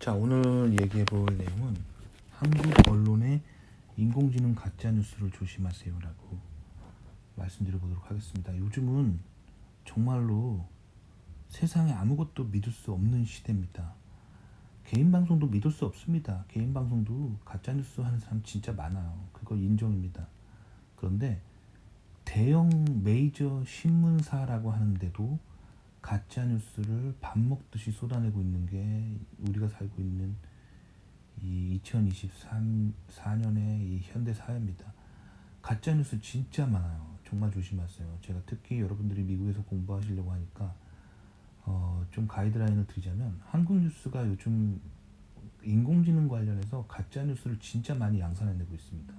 자, 오늘 얘기해 볼 내용은 한국 언론의 인공지능 가짜 뉴스를 조심하세요라고 말씀드려 보도록 하겠습니다. 요즘은 정말로 세상에 아무것도 믿을 수 없는 시대입니다. 개인 방송도 믿을 수 없습니다. 개인 방송도 가짜 뉴스 하는 사람 진짜 많아요. 그거 인정입니다. 그런데 대형 메이저 신문사라고 하는데도 가짜 뉴스를 밥 먹듯이 쏟아내고 있는 게 우리가 살고 있는 이 2024년의 이 현대 사회입니다. 가짜 뉴스 진짜 많아요. 정말 조심하세요. 제가 특히 여러분들이 미국에서 공부하시려고 하니까 좀 가이드라인을 드리자면, 한국 뉴스가 요즘 인공지능 관련해서 가짜 뉴스를 진짜 많이 양산해내고 있습니다.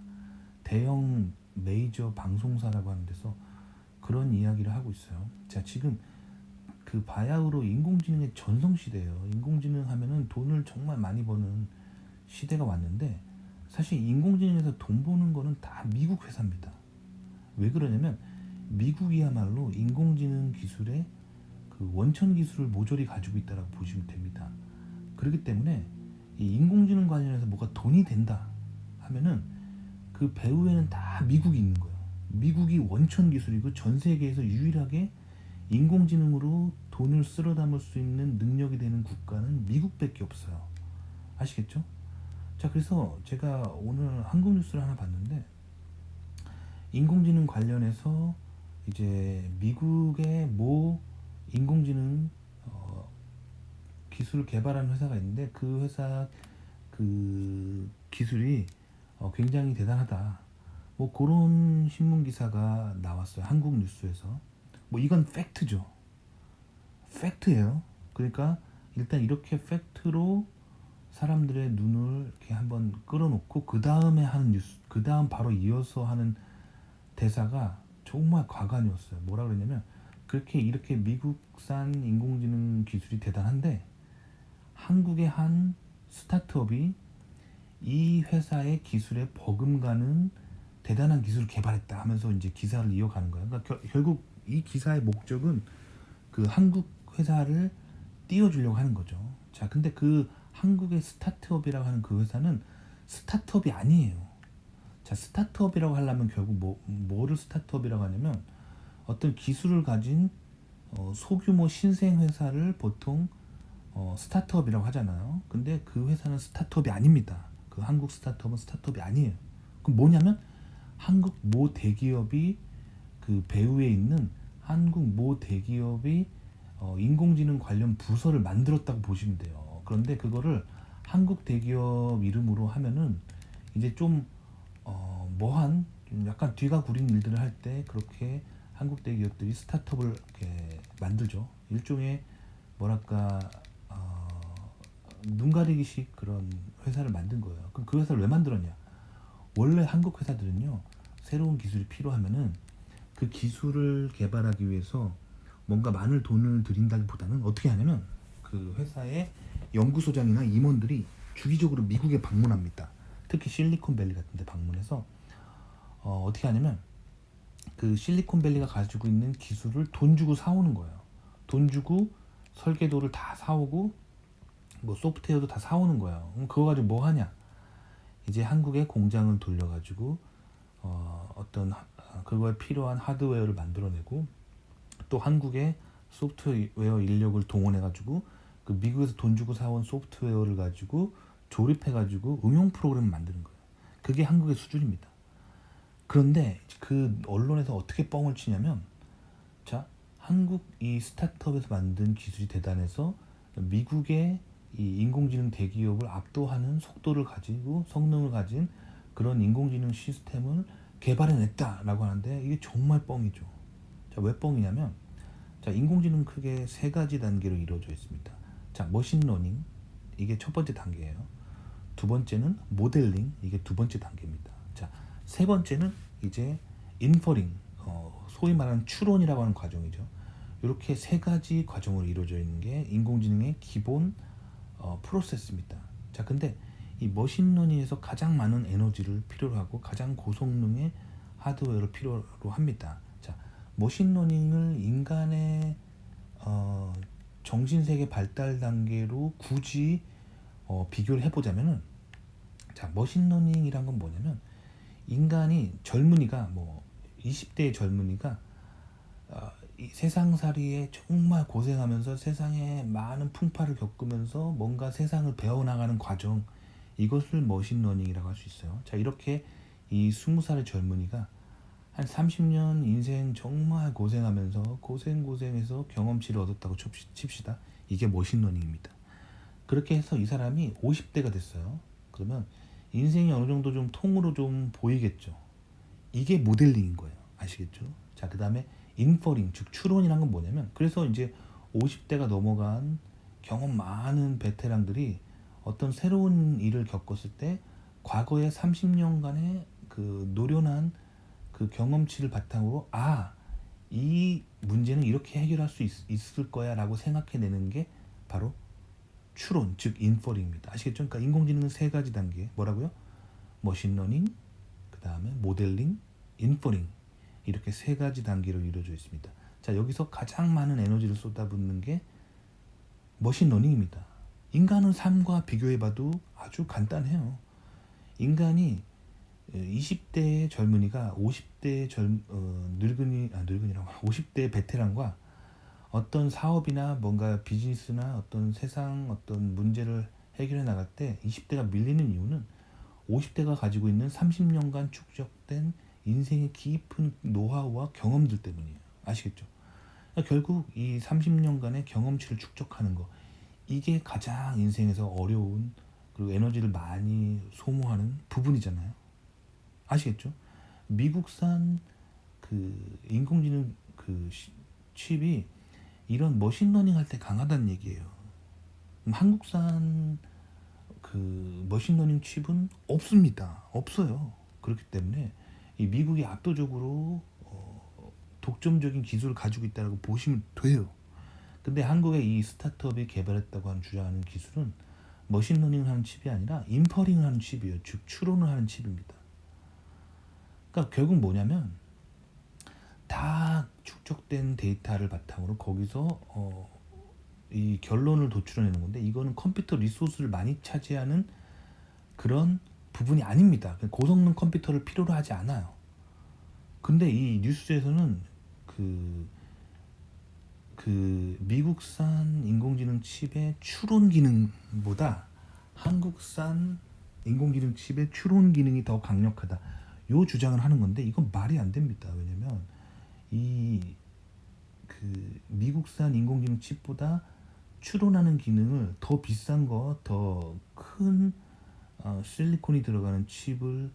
대형 메이저 방송사라고 하는 데서 그런 이야기를 하고 있어요. 자, 지금 그 바야흐로 인공지능의 전성시대예요. 인공지능 하면은 돈을 정말 많이 버는 시대가 왔는데, 사실 인공지능에서 돈 버는 거는 다 미국 회사입니다. 왜 그러냐면 미국이야말로 인공지능 기술의 그 원천 기술을 모조리 가지고 있다라고 보시면 됩니다. 그렇기 때문에 이 인공지능 관련해서 뭐가 돈이 된다 하면은 그 배후에는 다 미국이 있는 거예요. 미국이 원천 기술이고 전 세계에서 유일하게 인공지능으로 돈을 쓸어 담을 수 있는 능력이 되는 국가는 미국밖에 없어요. 아시겠죠? 자, 그래서 제가 오늘 한국 뉴스를 하나 봤는데, 인공지능 관련해서 이제 미국의 모 인공지능 기술을 개발하는 회사가 있는데, 그 회사 그 기술이 굉장히 대단하다, 뭐 그런 신문 기사가 나왔어요. 한국 뉴스에서. 뭐 이건 팩트죠. 팩트예요. 그러니까 일단 이렇게 팩트로 사람들의 눈을 이렇게 한번 끌어놓고 그 다음에 하는 뉴스, 그 다음 바로 이어서 하는 대사가 정말 과관이었어요. 뭐라 그랬냐면, 그렇게 이렇게 미국산 인공지능 기술이 대단한데 한국의 한 스타트업이 이 회사의 기술에 버금가는 대단한 기술을 개발했다 하면서 이제 기사를 이어가는 거예요. 그러니까 결국 이 기사의 목적은 그 한국 회사를 띄워주려고 하는 거죠. 자, 근데 그 한국의 스타트업이라고 하는 그 회사는 스타트업이 아니에요. 자, 스타트업이라고 하려면 결국 뭐를 스타트업이라고 하냐면, 어떤 기술을 가진 소규모 신생 회사를 보통 스타트업이라고 하잖아요. 근데 그 회사는 스타트업이 아닙니다. 그 한국 스타트업은 스타트업이 아니에요. 그럼 뭐냐면, 한국 모 대기업이 그 배후에 있는 한국 모 대기업이 인공지능 관련 부서를 만들었다고 보시면 돼요. 그런데 그거를 한국 대기업 이름으로 하면은 이제 좀 뭐한 좀 약간 뒤가 구린 일들을 할 때 그렇게 한국 대기업들이 스타트업을 이렇게 만들죠. 일종의 뭐랄까 눈 가리기식 그런 회사를 만든 거예요. 그럼 그 회사를 왜 만들었냐? 원래 한국 회사들은요, 새로운 기술이 필요하면은 그 기술을 개발하기 위해서 뭔가 많은 돈을 들인다기보다는 어떻게 하냐면, 그 회사의 연구소장이나 임원들이 주기적으로 미국에 방문합니다. 특히 실리콘밸리 같은 데 방문해서 어떻게 하냐면, 그 실리콘밸리가 가지고 있는 기술을 돈 주고 사오는 거예요. 돈 주고 설계도를 다 사오고 뭐 소프트웨어도 다 사오는 거예요. 그럼 그거 가지고 뭐 하냐? 이제 한국에 공장을 돌려가지고 어떤 그거에 필요한 하드웨어를 만들어내고, 또 한국의 소프트웨어 인력을 동원해가지고 그 미국에서 돈 주고 사온 소프트웨어를 가지고 조립해가지고 응용 프로그램을 만드는 거예요. 그게 한국의 수준입니다. 그런데 그 언론에서 어떻게 뻥을 치냐면, 자, 한국 이 스타트업에서 만든 기술이 대단해서 미국의 이 인공지능 대기업을 압도하는 속도를 가지고 성능을 가진 그런 인공지능 시스템을 개발해냈다라고 하는데, 이게 정말 뻥이죠. 자, 왜 뻥이냐면, 자, 인공지능 크게 세 가지 단계로 이루어져 있습니다. 자, 머신러닝, 이게 첫 번째 단계예요. 두 번째는 모델링, 이게 두 번째 단계입니다. 자, 세 번째는 이제 인퍼링, 소위 말하는 추론이라고 하는 과정이죠. 이렇게 세 가지 과정으로 이루어져 있는 게 인공지능의 기본 프로세스입니다. 자, 근데 이 머신러닝에서 가장 많은 에너지를 필요로 하고 가장 고성능의 하드웨어를 필요로 합니다. 자, 머신러닝을 인간의 정신세계 발달 단계로 굳이 비교를 해보자면은, 자, 머신러닝이란 건 뭐냐면, 인간이 젊은이가 뭐 20대의 젊은이가 이 세상살이에 정말 고생하면서 세상에 많은 풍파를 겪으면서 뭔가 세상을 배워나가는 과정, 이것을 머신러닝이라고 할 수 있어요. 자, 이렇게 이 20살의 젊은이가 한 30년 인생 정말 고생하면서 고생해서 경험치를 얻었다고 칩시다. 이게 머신러닝입니다. 그렇게 해서 이 사람이 50대가 됐어요. 그러면 인생이 어느 정도 좀 통으로 좀 보이겠죠. 이게 모델링인 거예요. 아시겠죠? 자, 그 다음에 인퍼링, 즉 추론이란 건 뭐냐면, 그래서 이제 50대가 넘어간 경험 많은 베테랑들이 어떤 새로운 일을 겪었을 때 과거의 30년간의 그 노련한 그 경험치를 바탕으로, 이 문제는 이렇게 해결할 수 있을 거야 라고 생각해내는 게 바로 추론, 즉 인퍼링입니다. 아시겠죠? 그러니까 인공지능은 세 가지 단계, 뭐라고요? 머신러닝, 그 다음에 모델링, 인퍼링, 이렇게 세 가지 단계로 이루어져 있습니다. 자, 여기서 가장 많은 에너지를 쏟아붓는 게 머신러닝입니다. 인간의 삶과 비교해봐도 아주 간단해요. 인간이 20대의 젊은이가 50대의 늙은이라고 50대의 베테랑과 어떤 사업이나 뭔가 비즈니스나 어떤 세상 어떤 문제를 해결해 나갈 때 20대가 밀리는 이유는 50대가 가지고 있는 30년간 축적된 인생의 깊은 노하우와 경험들 때문이에요. 아시겠죠? 그러니까 결국 이 30년간의 경험치를 축적하는 거, 이게 가장 인생에서 어려운, 그리고 에너지를 많이 소모하는 부분이잖아요. 아시겠죠? 미국산 그 인공지능 그 칩이 이런 머신러닝 할 때 강하다는 얘기예요. 한국산 그 머신러닝 칩은 없습니다. 없어요. 그렇기 때문에 이 미국이 압도적으로 독점적인 기술을 가지고 있다고 보시면 돼요. 근데 한국의 이 스타트업이 개발했다고 하는 주장하는 기술은 머신러닝을 하는 칩이 아니라 인퍼링을 하는 칩이에요. 즉 추론을 하는 칩입니다. 그러니까 결국 뭐냐면, 다 축적된 데이터를 바탕으로 거기서 이 결론을 도출해내는 건데, 이거는 컴퓨터 리소스를 많이 차지하는 그런 부분이 아닙니다. 고성능 컴퓨터를 필요로 하지 않아요. 근데 이 뉴스에서는 미국산 인공지능 칩의 추론 기능보다 한국산 인공지능 칩의 추론 기능이 더 강력하다, 요 주장을 하는 건데, 이건 말이 안 됩니다. 왜냐면 이 미국산 인공지능 칩보다 추론하는 기능을 더 비싼 거, 더 큰 실리콘이 들어가는 칩을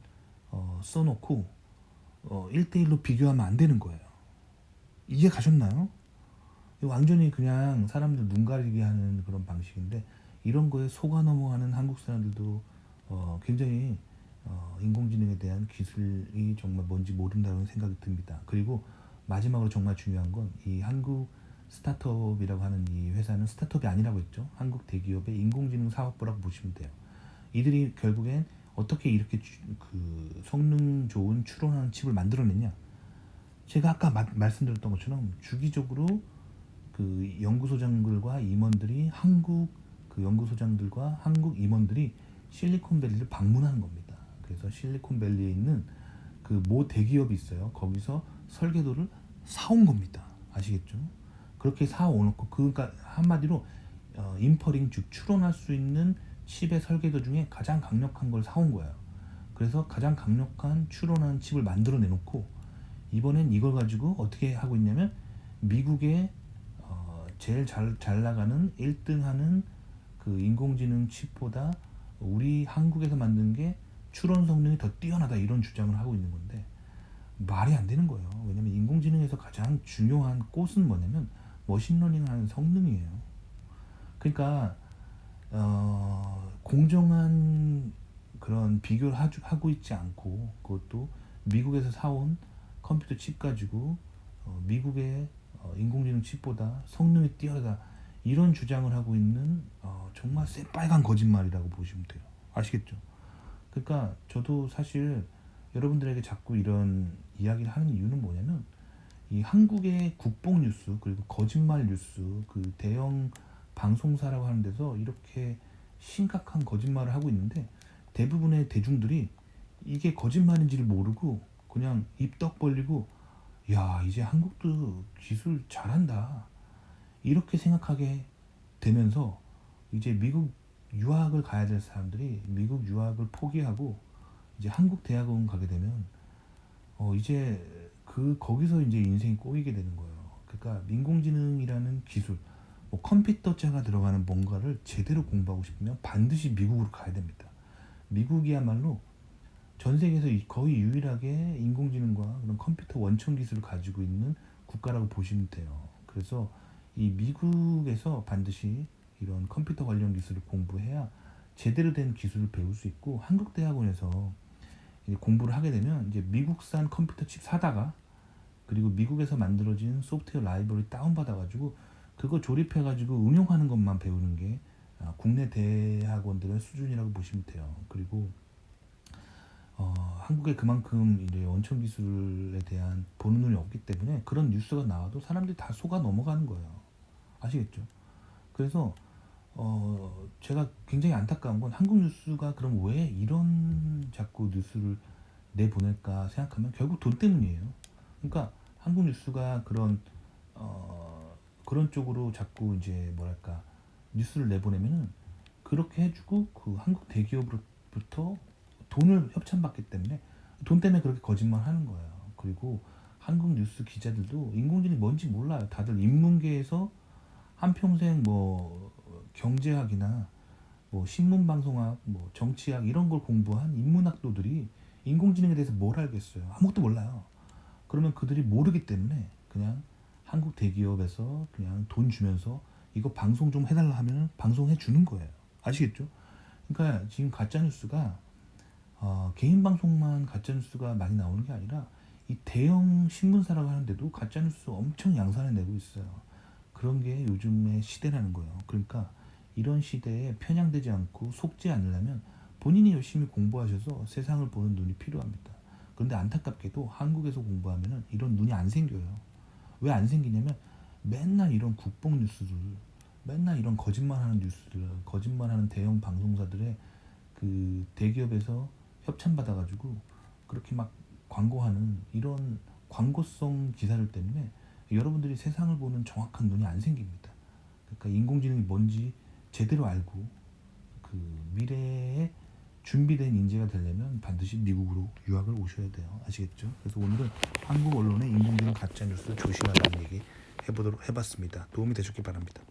써놓고 1대1로 비교하면 안 되는 거예요. 이해 가셨나요? 이거 완전히 그냥 사람들 눈 가리게 하는 그런 방식인데, 이런 거에 속아 넘어가는 한국 사람들도 굉장히 인공지능에 대한 기술이 정말 뭔지 모른다는 생각이 듭니다. 그리고 마지막으로 정말 중요한 건, 이 한국 스타트업이라고 하는 이 회사는 스타트업이 아니라고 했죠. 한국 대기업의 인공지능 사업부라고 보시면 돼요. 이들이 결국엔 어떻게 이렇게 그 성능 좋은 추론하는 칩을 만들어냈냐? 제가 아까 말씀드렸던 것처럼 주기적으로 그 연구소장들과 임원들이 한국 그 연구소장들과 한국 임원들이 실리콘밸리를 방문하는 겁니다. 그래서 실리콘밸리에 있는 그 모 대기업이 있어요. 거기서 설계도를 사온 겁니다. 아시겠죠? 그렇게 사오놓고, 그러니까 한마디로 인퍼링, 즉 추론할 수 있는 칩의 설계도 중에 가장 강력한 걸 사온 거예요. 그래서 가장 강력한 추론하는 칩을 만들어 내놓고, 이번엔 이걸 가지고 어떻게 하고 있냐면, 미국의 제일 잘 나가는 1등 하는 그 인공지능 칩보다 우리 한국에서 만든 게 추론 성능이 더 뛰어나다, 이런 주장을 하고 있는 건데, 말이 안 되는 거예요. 왜냐면 인공지능에서 가장 중요한 꽃은 뭐냐면 머신러닝을 하는 성능이에요. 그러니까 공정한 그런 비교를 하고 있지 않고, 그것도 미국에서 사온 컴퓨터 칩 가지고 미국의 인공지능 칩보다 성능이 뛰어나다, 이런 주장을 하고 있는 정말 새빨간 거짓말이라고 보시면 돼요. 아시겠죠? 그러니까 저도 사실 여러분들에게 자꾸 이런 이야기를 하는 이유는 뭐냐면, 이 한국의 국뽕 뉴스, 그리고 거짓말 뉴스, 그 대형 방송사라고 하는 데서 이렇게 심각한 거짓말을 하고 있는데 대부분의 대중들이 이게 거짓말인지를 모르고 그냥 입 떡 벌리고 야 이제 한국도 기술 잘한다 이렇게 생각하게 되면서 이제 미국 유학을 가야 될 사람들이 미국 유학을 포기하고 이제 한국 대학원 가게 되면 이제 거기서 이제 인생이 꼬이게 되는 거예요. 그러니까 인공지능이라는 기술, 뭐 컴퓨터자가 들어가는 뭔가를 제대로 공부하고 싶으면 반드시 미국으로 가야 됩니다. 미국이야말로 전 세계에서 거의 유일하게 인공지능과 그런 컴퓨터 원천 기술을 가지고 있는 국가라고 보시면 돼요. 그래서 이 미국에서 반드시 이런 컴퓨터 관련 기술을 공부해야 제대로 된 기술을 배울 수 있고 한국 대학원에서 공부를 하게 되면 이제 미국산 컴퓨터 칩 사다가 그리고 미국에서 만들어진 소프트웨어 라이브러리 다운받아가지고 그거 조립해가지고 응용하는 것만 배우는 게 국내 대학원들의 수준이라고 보시면 돼요. 그리고 한국에 그만큼 이제 원천 기술에 대한 보는 눈이 없기 때문에 그런 뉴스가 나와도 사람들이 다 속아 넘어가는 거예요. 아시겠죠? 그래서 제가 굉장히 안타까운 건 한국 뉴스가 그럼 왜 이런 자꾸 뉴스를 내보낼까 생각하면 결국 돈 때문이에요. 그러니까 한국 뉴스가 그런 쪽으로 자꾸 이제 뭐랄까 뉴스를 내보내면은 그렇게 해주고 그 한국 대기업으로부터 돈을 협찬받기 때문에 돈 때문에 그렇게 거짓말 하는 거예요. 그리고 한국 뉴스 기자들도 인공지능이 뭔지 몰라요. 다들 인문계에서 한평생 뭐 경제학이나 뭐 신문방송학, 뭐 정치학 이런 걸 공부한 인문학도들이 인공지능에 대해서 뭘 알겠어요? 아무것도 몰라요. 그러면 그들이 모르기 때문에 그냥 한국 대기업에서 그냥 돈 주면서 이거 방송 좀 해달라 하면 방송해 주는 거예요. 아시겠죠? 그러니까 지금 가짜뉴스가 개인 방송만 가짜뉴스가 많이 나오는 게 아니라 이 대형 신문사라고 하는데도 가짜뉴스 엄청 양산해 내고 있어요. 그런 게 요즘의 시대라는 거예요. 그러니까 이런 시대에 편향되지 않고 속지 않으려면 본인이 열심히 공부하셔서 세상을 보는 눈이 필요합니다. 그런데 안타깝게도 한국에서 공부하면 이런 눈이 안 생겨요. 왜 안 생기냐면 맨날 이런 국뽕 뉴스들, 맨날 이런 거짓말하는 뉴스들, 거짓말하는 대형 방송사들의 그 대기업에서 협찬 받아가지고 그렇게 막 광고하는 이런 광고성 기사들 때문에 여러분들이 세상을 보는 정확한 눈이 안 생깁니다. 그러니까 인공지능이 뭔지 제대로 알고 그 미래에 준비된 인재가 되려면 반드시 미국으로 유학을 오셔야 돼요. 아시겠죠? 그래서 오늘은 한국 언론의 인공지능 가짜 뉴스 조심하라는 얘기 해봤습니다. 도움이 되셨길 바랍니다.